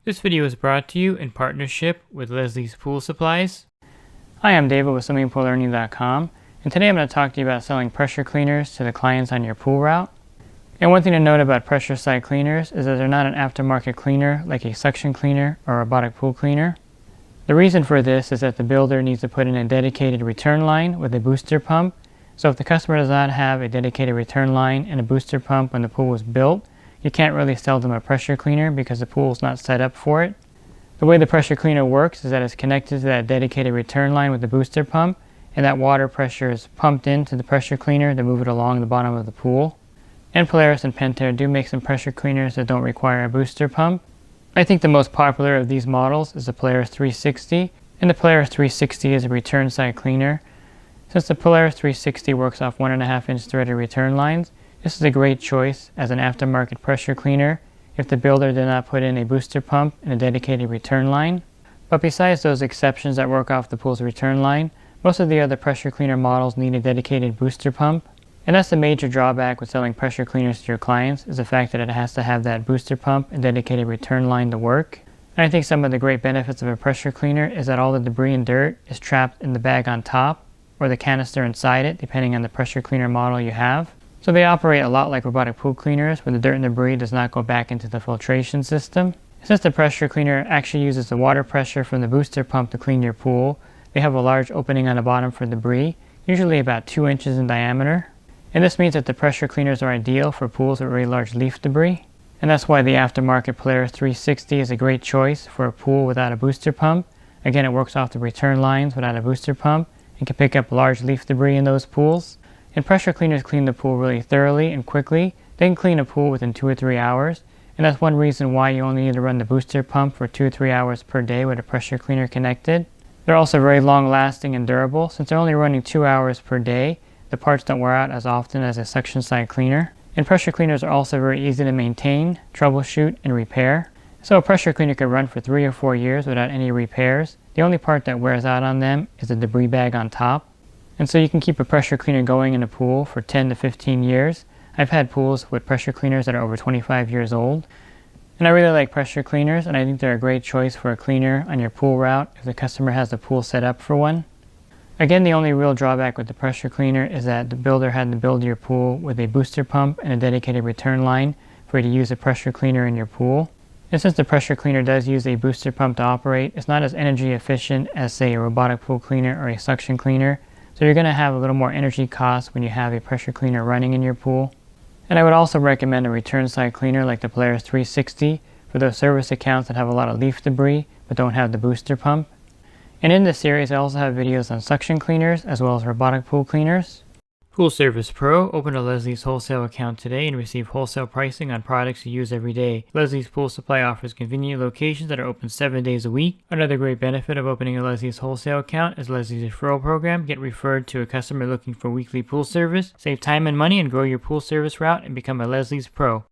This video is brought to you in partnership with Leslie's Pool Supplies. Hi, I'm David with swimmingpoollearning.com, and today I'm going to talk to you about selling pressure cleaners to the clients on your pool route. And one thing to note about pressure side cleaners is that they're not an aftermarket cleaner like a suction cleaner or a robotic pool cleaner. The reason for this is that the builder needs to put in a dedicated return line with a booster pump. So if the customer does not have a dedicated return line and a booster pump when the pool was built, you can't really sell them a pressure cleaner because the pool is not set up for it. The way the pressure cleaner works is that it's connected to that dedicated return line with the booster pump, and that water pressure is pumped into the pressure cleaner to move it along the bottom of the pool. And Polaris and Pentair do make some pressure cleaners that don't require a booster pump. I think the most popular of these models is the Polaris 360, and the Polaris 360 is a return side cleaner. Since the Polaris 360 works off 1.5-inch threaded return lines, this is a great choice as an aftermarket pressure cleaner if the builder did not put in a booster pump and a dedicated return line. But besides those exceptions that work off the pool's return line, most of the other pressure cleaner models need a dedicated booster pump. And that's the major drawback with selling pressure cleaners to your clients, is the fact that it has to have that booster pump and dedicated return line to work. And I think some of the great benefits of a pressure cleaner is that all the debris and dirt is trapped in the bag on top or the canister inside it, depending on the pressure cleaner model you have. So they operate a lot like robotic pool cleaners, where the dirt and debris does not go back into the filtration system. Since the pressure cleaner actually uses the water pressure from the booster pump to clean your pool, they have a large opening on the bottom for debris, usually about 2 inches in diameter. And this means that the pressure cleaners are ideal for pools with very large leaf debris. And that's why the aftermarket Polaris 360 is a great choice for a pool without a booster pump. Again, it works off the return lines without a booster pump and can pick up large leaf debris in those pools. And pressure cleaners clean the pool really thoroughly and quickly. They can clean a pool within 2 or 3 hours. And that's one reason why you only need to run the booster pump for 2 or 3 hours per day with a pressure cleaner connected. They're also very long lasting and durable. Since they're only running 2 hours per day, the parts don't wear out as often as a suction side cleaner. And pressure cleaners are also very easy to maintain, troubleshoot, and repair. So a pressure cleaner could run for 3 or 4 years without any repairs. The only part that wears out on them is the debris bag on top. And so you can keep a pressure cleaner going in a pool for 10 to 15 years. I've had pools with pressure cleaners that are over 25 years old. And I really like pressure cleaners, and I think they're a great choice for a cleaner on your pool route if the customer has the pool set up for one. Again, the only real drawback with the pressure cleaner is that the builder had to build your pool with a booster pump and a dedicated return line for you to use a pressure cleaner in your pool. And since the pressure cleaner does use a booster pump to operate, it's not as energy efficient as, say, a robotic pool cleaner or a suction cleaner. So you're going to have a little more energy cost when you have a pressure cleaner running in your pool. And I would also recommend a return side cleaner like the Polaris 360 for those service accounts that have a lot of leaf debris but don't have the booster pump. And in this series, I also have videos on suction cleaners as well as robotic pool cleaners. Pool Service Pro, open a Leslie's Wholesale account today and receive wholesale pricing on products you use every day. Leslie's Pool Supply offers convenient locations that are open 7 days a week. Another great benefit of opening a Leslie's Wholesale account is Leslie's referral program. Get referred to a customer looking for weekly pool service. Save time and money and grow your pool service route and become a Leslie's Pro.